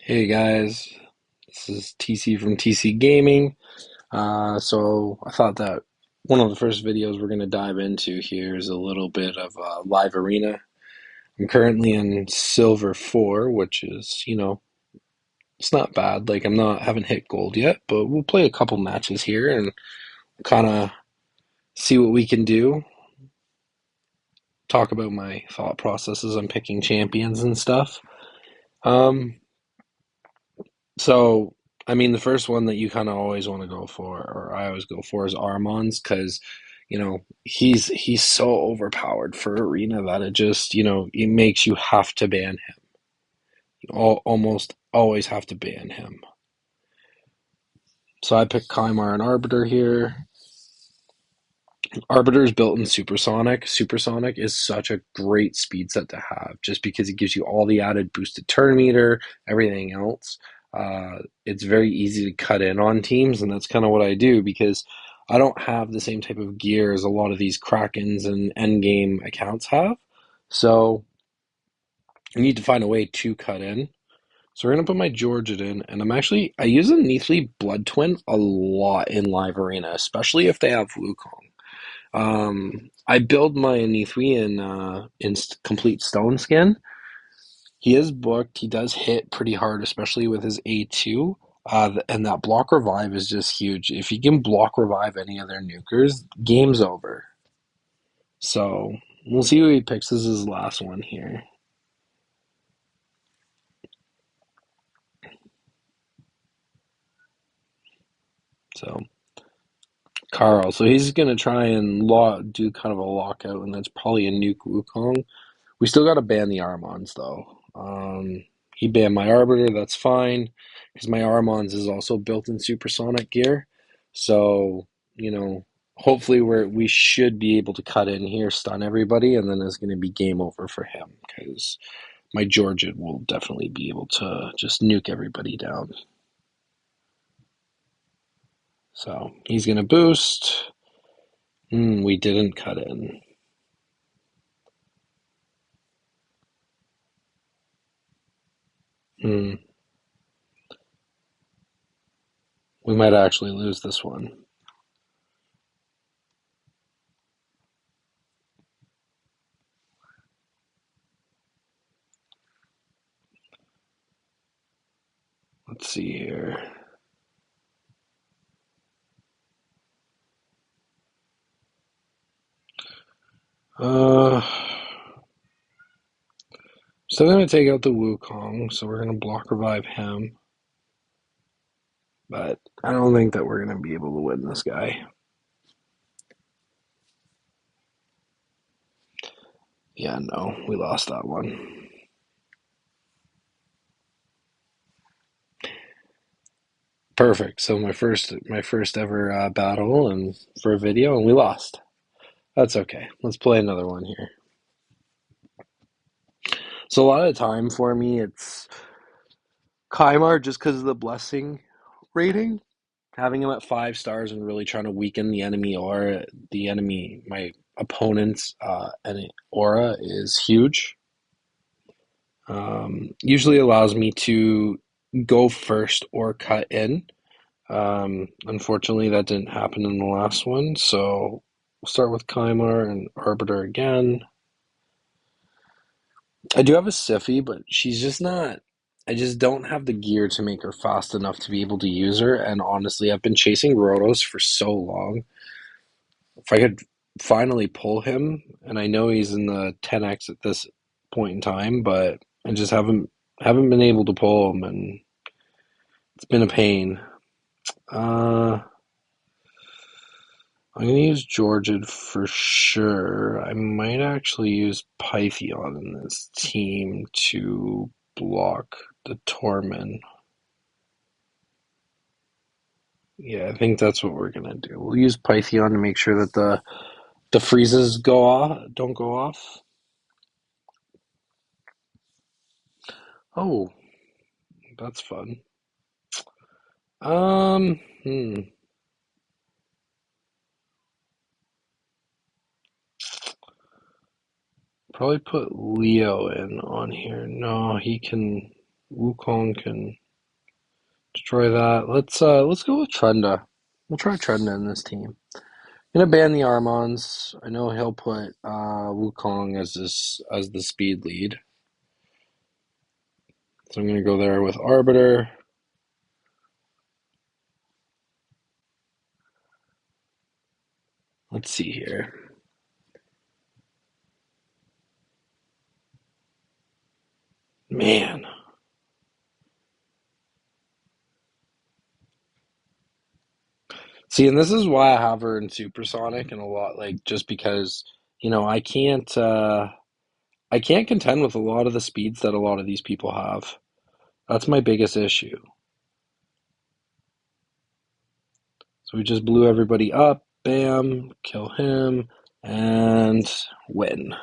Hey guys, this is TC from TC Gaming. So I thought that one of the first videos we're going to dive into here is a little bit of Live Arena. I'm currently in Silver 4, which is, it's not bad. Like haven't hit gold yet, but we'll play a couple matches here and kind of see what we can do. Talk about my thought processes on picking champions and stuff. Um, So, I mean, the first one that you kind of always want to go for, or I always go for, is Armand's because, he's so overpowered for Arena that it just, it makes you have to ban him. Almost always have to ban him. So I picked Kymar and Arbiter here. Arbiter is built in Supersonic. Supersonic is such a great speed set to have just because it gives you all the added boosted turn meter, everything else. It's very easy to cut in on teams, and that's kind of what I do because I don't have the same type of gear as a lot of these Krakens and endgame accounts have. So I need to find a way to cut in. So we're gonna put my Georgette in, and I use a Neathly Blood Twin a lot in Live Arena, especially if they have Wukong. I build my Neithwi in complete stone skin. He is booked. He does hit pretty hard, especially with his A2. And that block revive is just huge. If he can block revive any of their nukers, game's over. So we'll see who he picks as his last one here. So Carl. So he's gonna try and do kind of a lockout, and that's probably a nuke Wukong. We still got to ban the Armons though. He banned my Arbiter, that's fine, because my Armons is also built in supersonic gear. So, hopefully we should be able to cut in here, stun everybody, and then it's going to be game over for him, because my Georgette will definitely be able to just nuke everybody down. So he's going to boost. We didn't cut in. Hmm, we might actually lose this one. Let's see here. Uh, Still gonna take out the Wukong, so we're gonna block revive him. But I don't think that we're gonna be able to win this guy. Yeah, no, we lost that one. Perfect. So my first ever battle and for a video, and we lost. That's okay. Let's play another one here. So a lot of time for me, it's Kymar just because of the blessing rating. Having him at 5 stars and really trying to weaken the enemy aura, my opponent's aura is huge. Usually allows me to go first or cut in. Unfortunately, that didn't happen in the last one, so we'll start with Kymar and Arbiter again. I do have a Siphi, but she's just not. I just don't have the gear to make her fast enough to be able to use her, and honestly, I've been chasing Rotos for so long. If I could finally pull him, and I know he's in the 10x at this point in time, but I just haven't been able to pull him, and it's been a pain. I'm gonna use Georgette for sure. I might actually use Pythion in this team to block the Torment. Yeah, I think that's what we're gonna do. We'll use Pythion to make sure that the freezes don't go off. Oh, that's fun. Um, hmm. Probably put Leo in on here. No, he can. Wukong can destroy that. Let's go with Trenda. We'll try Trenda in this team. Gonna ban the Armons. I know he'll put Wukong as the speed lead. So I'm gonna go there with Arbiter. Let's see here. Man. See, and this is why I have her in Supersonic and a lot like just because, I can't contend with a lot of the speeds that a lot of these people have. That's my biggest issue. So we just blew everybody up, bam, kill him, and win.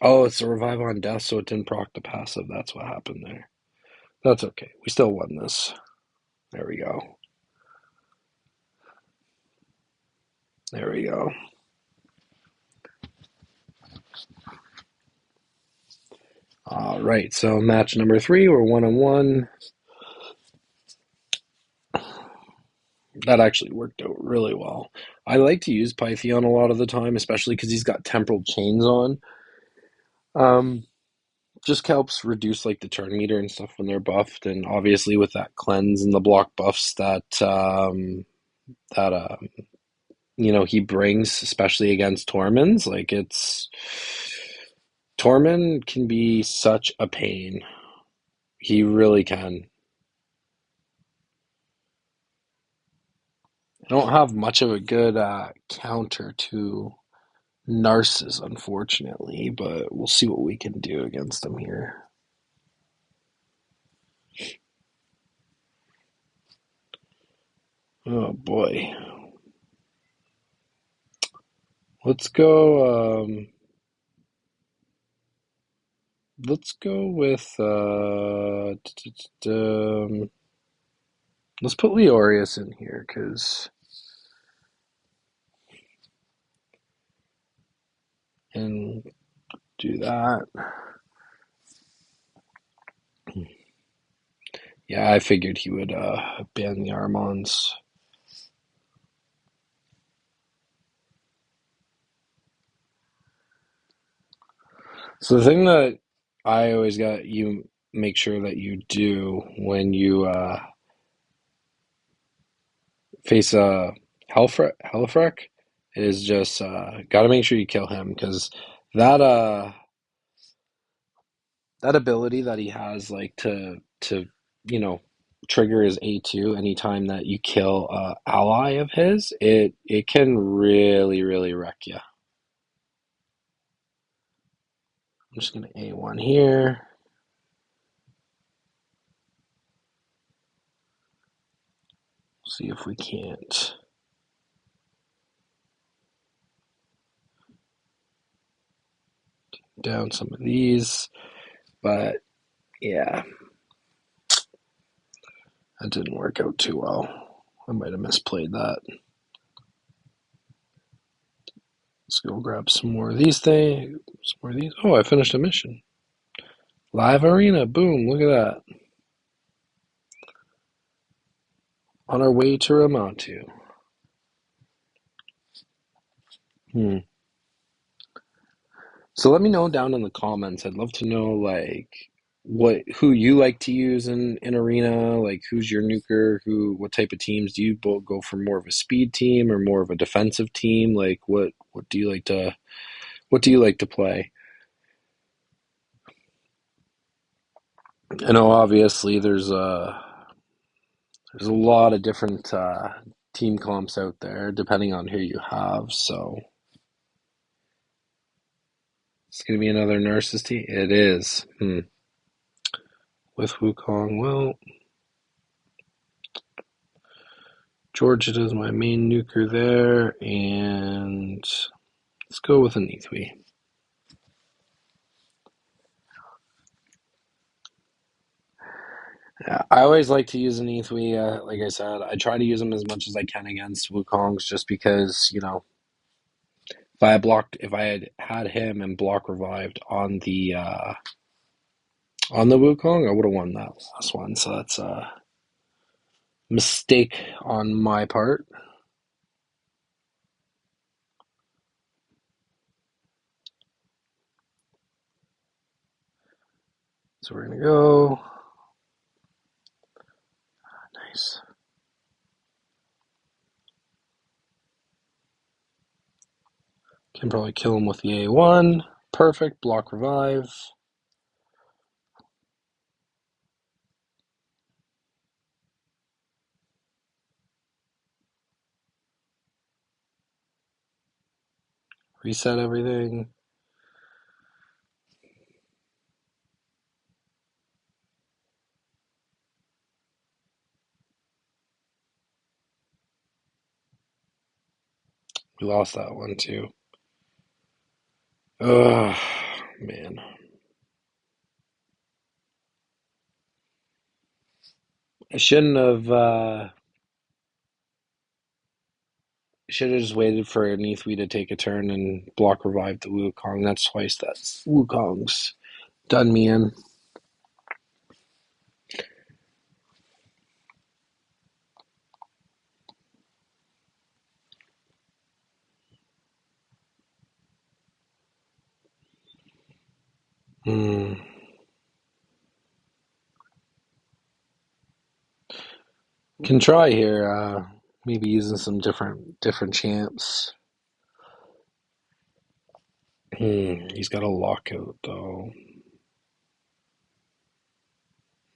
Oh, it's a revive on death, so it didn't proc the passive. That's what happened there. That's okay. We still won this. There we go. There we go. All right, so match number 3, we're 1-1. That actually worked out really well. I like to use Pythion a lot of the time, especially because he's got temporal chains on. Um, just helps reduce like the turn meter and stuff when they're buffed, and obviously with that cleanse and the block buffs that he brings, especially against Torments. Like Tormund can be such a pain. He really can. I don't have much of a good counter to Narcissus, unfortunately, but we'll see what we can do against him here. Oh boy. Let's go. Let's go with. Let's put Leorius in here because and do that. Yeah, I figured he would ban the Armons. So the thing that I always got you make sure that you do when you face a Hellfrek is just got to make sure you kill him because that that ability that he has like to you know trigger his A2 anytime that you kill a ally of his, it can really wreck you. I'm just gonna A1 here. See if we can't down some of these, but yeah, that didn't work out too well. I might have misplayed that. Let's go grab some more of these things. Some more of these. Oh, I finished a mission. Live arena. Boom. Look at that. On our way to Ramontu. Hmm. So let me know down in the comments. I'd love to know like who you like to use in arena, like who's your nuker, what type of teams do you both go for, more of a speed team or more of a defensive team? Like what do you like to play? I know obviously there's a lot of different team comps out there depending on who you have, so it's gonna be another nurses team. It is. With Wukong. Well, Georgia is my main nuker there, and let's go with an Ethui. Yeah, I always like to use an Ethui. Like I said, I try to use them as much as I can against Wukongs just because, if I had had him and block revived on the Wukong, I would have won that last one. So that's a mistake on my part. So we're gonna go. Nice. Can probably kill him with the A1. Perfect. Block revive. Reset everything. We lost that one too. Ugh, man. I shouldn't have. Should have just waited for Neathwy to take a turn and block revive the Wukong. That's twice that Wukong's done me in. Hmm. Can try here. Maybe using some different champs. He's got a lockout though.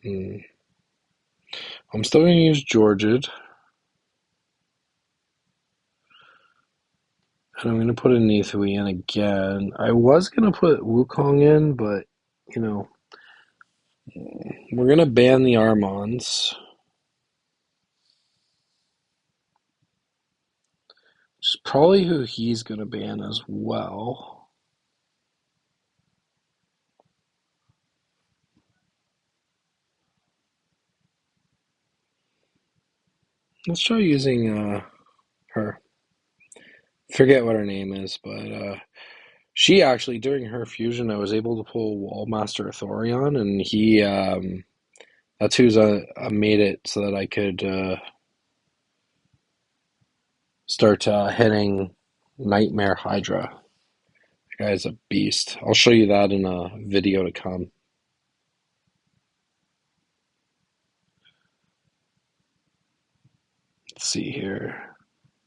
Hmm. I'm still gonna use Georgid, and I'm gonna put a Neathwy in again. I was gonna put Wukong in, but you know we're gonna ban the Armons. Which is probably who he's gonna ban as well. Let's try using her. Forget what her name is, but she actually during her fusion, I was able to pull Wallmaster Thorion, and he that's who's made it so that I could start hitting Nightmare Hydra. The guy's a beast. I'll show you that in a video to come. Let's see here.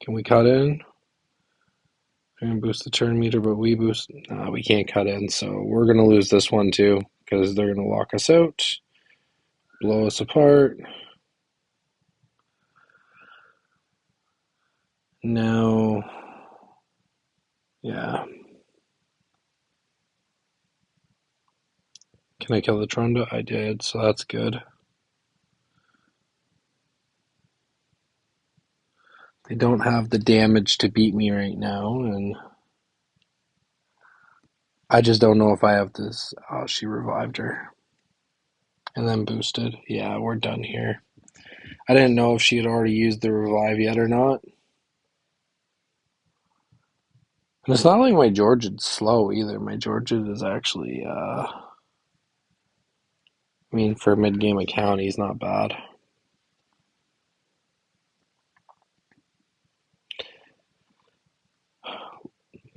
Can we cut in? We're gonna boost the turn meter, but we boost. No, we can't cut in, so we're gonna lose this one too because they're gonna lock us out, blow us apart. No, yeah. Can I kill the Trunda? I did, so that's good. They don't have the damage to beat me right now, and I just don't know if I have this. Oh, she revived her and then boosted. Yeah, we're done here. I didn't know if she had already used the revive yet or not. And it's not like my Georgian's slow either. My Georgian is actually, I mean, for a mid-game account, he's not bad.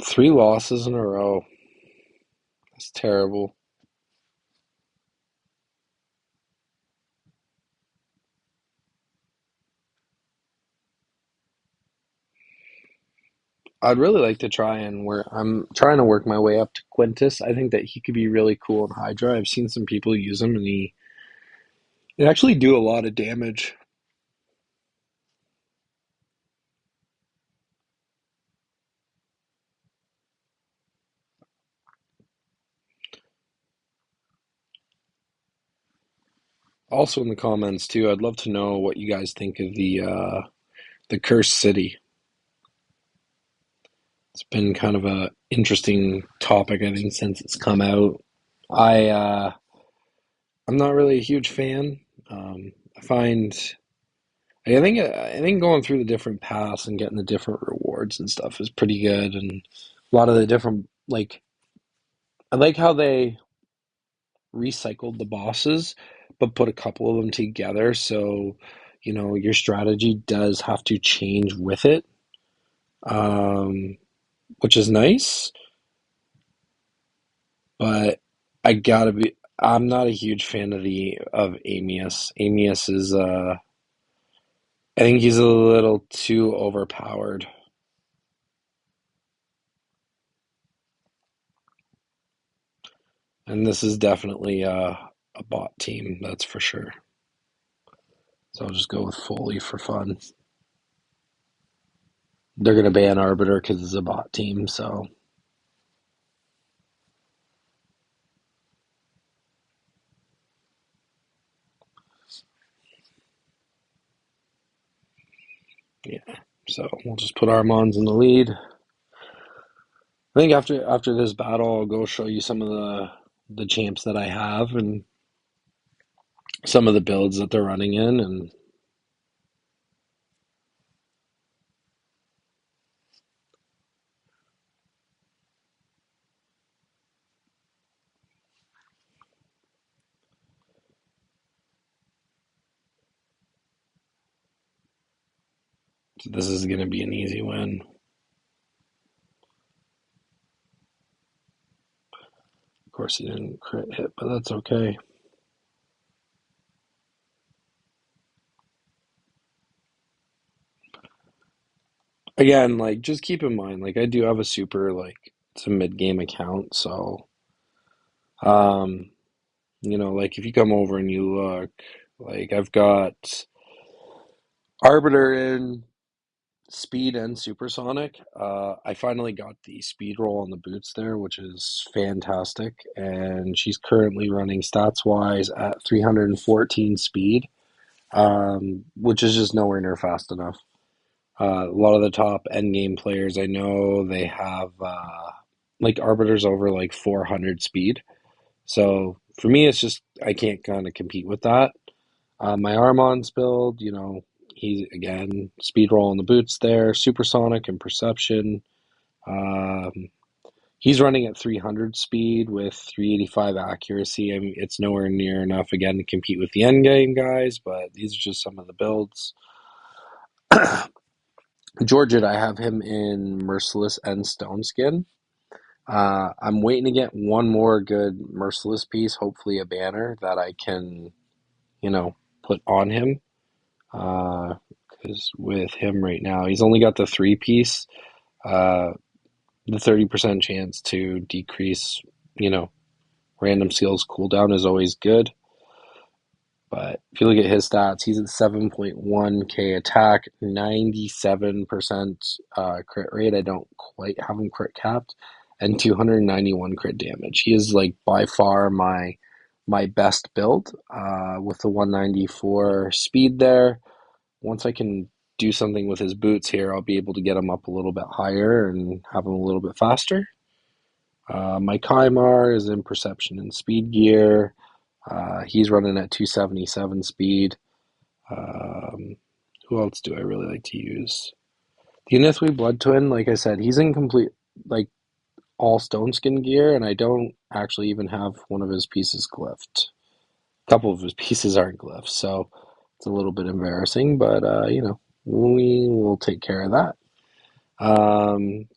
Three losses in a row. That's terrible. I'd really like to try and work. I'm trying to work my way up to Quintus. I think that he could be really cool in Hydra. I've seen some people use him, and he actually do a lot of damage. Also in the comments too, I'd love to know what you guys think of the Cursed City. It's been kind of a interesting topic, I think, since it's come out. I I'm not really a huge fan. I find I think going through the different paths and getting the different rewards and stuff is pretty good, and A lot of the different like I like how they recycled the bosses, but put a couple of them together. So, your strategy does have to change with it, um, which is nice. But I'm not a huge fan of Amius. Amius is, I think he's a little too overpowered. And this is definitely a bot team, that's for sure. So I'll just go with Foley for fun. They're going to ban Arbiter because it's a bot team, so yeah. So we'll just put Armons in the lead. I think after this battle, I'll go show you some of the champs that I have and some of the builds that they're running in, and this is going to be an easy win. Of course, he didn't crit hit, but that's okay. Again, like just keep in mind, like I do have a super like it's a mid game account, so um, like if you come over and you look, like I've got Arbiter in speed and supersonic. I finally got the speed roll on the boots there, which is fantastic. And she's currently running stats wise at 314 speed, which is just nowhere near fast enough. A lot of the top end game players I know they have like arbiters over like 400 speed. So for me, it's just I can't kind of compete with that. My Armon's build, he's again speed roll on the boots there, supersonic and perception. Um, he's running at 300 speed with 385 accuracy. I mean, it's nowhere near enough again to compete with the end game guys, but these are just some of the builds. Georgid, I have him in Merciless and Stone Skin. I'm waiting to get one more good Merciless piece, hopefully a banner that I can, put on him. Because with him right now, he's only got the three piece. Uh, the 30% chance to decrease, you know, random skills cooldown is always good. But if you look at his stats, he's at 7.1k attack, 97% crit rate. I don't quite have him crit capped, and 291 crit damage. He is like by far my best build with the 194 speed there. Once I can do something with his boots here, I'll be able to get him up a little bit higher and have him a little bit faster. My Kymar is in perception and speed gear. He's running at 277 speed. Um, who else do I really like to use? The Inithwi Blood Twin, like I said, he's in complete, like, all stone skin gear, and I don't actually even have one of his pieces glyphed. A couple of his pieces aren't glyphs, so it's a little bit embarrassing, but, we will take care of that.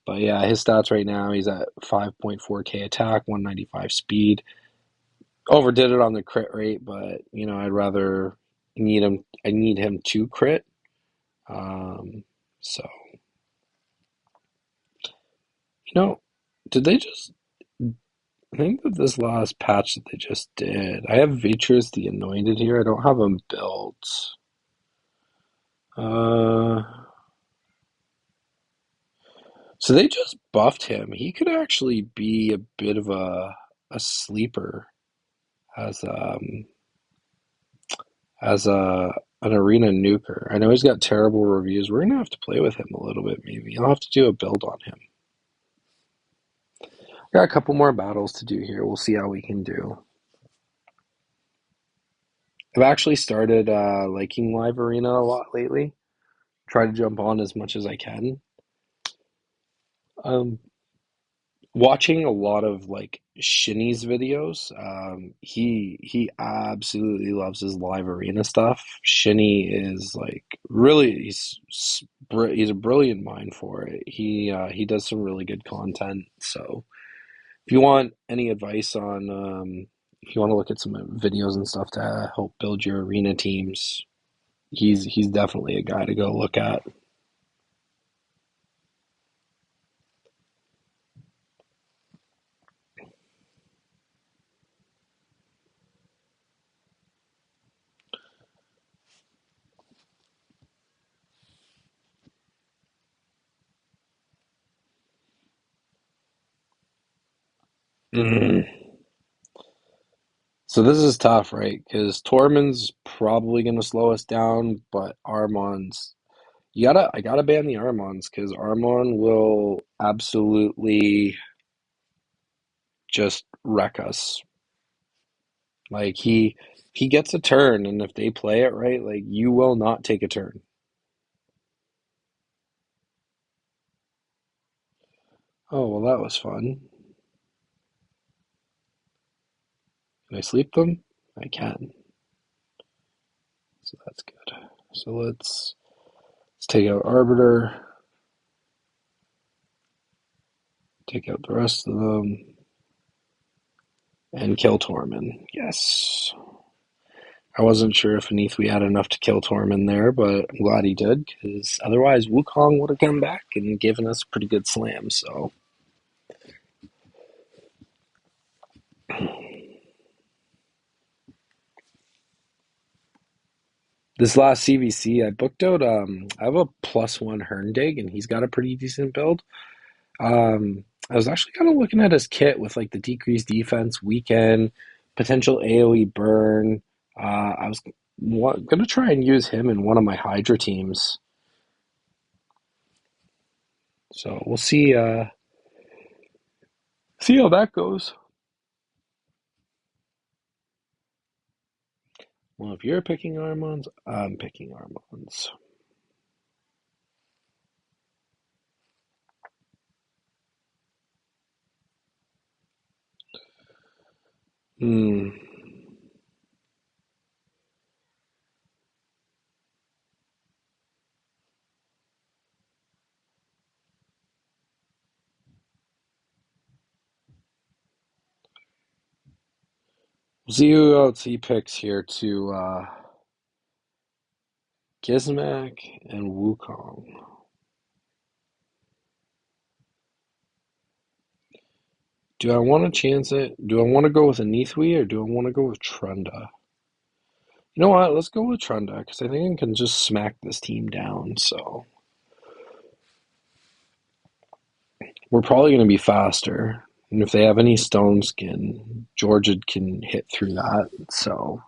But yeah, his stats right now, he's at 5.4k attack, 195 speed. Overdid it on the crit rate, but I'd rather I need him to crit. Um, so you know, did they just I think that this last patch that they just did, I have Vitrus the Anointed here. I don't have him built. Uh, so they just buffed him. He could actually be a bit of a sleeper as as an arena nuker. I know he's got terrible reviews. We're gonna have to play with him a little bit, maybe. I'll have to do a build on him. Got a couple more battles to do here. We'll see how we can do. I've actually started liking Live Arena a lot lately. Try to jump on as much as I can. Um, Watching a lot of like Shinny's videos. He absolutely loves his live arena stuff. Shinny is like really he's a brilliant mind for it. He does some really good content. So if you want any advice on if you want to look at some videos and stuff to help build your arena teams, he's definitely a guy to go look at. Mm. So this is tough, right? Because Tormund's probably going to slow us down, but Armon's I gotta ban the Armons because Armon will absolutely just wreck us. Like he gets a turn, and if they play it right, like you will not take a turn. Oh well, that was fun. Can I sleep them? I can. So that's good. So let's take out Arbiter, take out the rest of them, and kill Tormund. Yes. I wasn't sure if we had enough to kill Tormund there, but I'm glad he did, because otherwise Wukong would have come back and given us a pretty good slam. So this last CVC, I booked out. I have a +1 Herndig, and he's got a pretty decent build. I was actually kind of looking at his kit with like the decreased defense, weekend, potential AOE burn. I was gonna try and use him in one of my Hydra teams. So we'll see. See how that goes. Well, if you're picking Armons, I'm picking Armons. Hmm. We'll see who else he picks here to Gizmak and Wukong. Do I want to chance it? Do I want to go with a Neithwi or do I want to go with Trunda? You know what? Let's go with Trunda because I think I can just smack this team down. So we're probably going to be faster. And if they have any stone skin, Georgia can hit through that. So,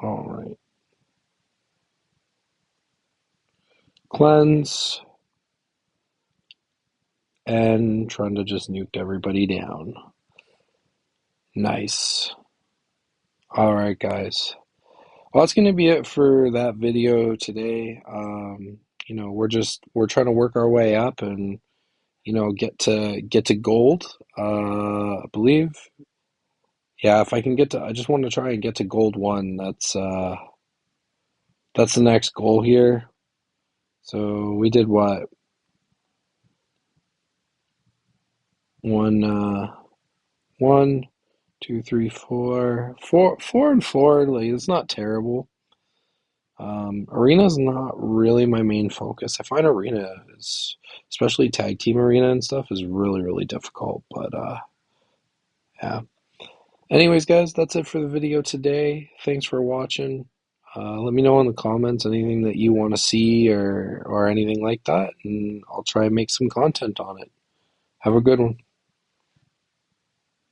all right. Cleanse and Trunda just nuked everybody down. Nice. All right, guys. Well, that's going to be it for that video today. We're trying to work our way up and get to gold. I believe, yeah. If I can I just want to try and get to gold 1. That's the next goal here. So we did what? One, 4 and 4. Like it's not terrible. Arena's not really my main focus. I find arena is, especially tag team arena and stuff, is really, really difficult. But yeah. Anyways, guys, that's it for the video today. Thanks for watching. Let me know in the comments anything that you want to see or anything like that, and I'll try and make some content on it. Have a good one.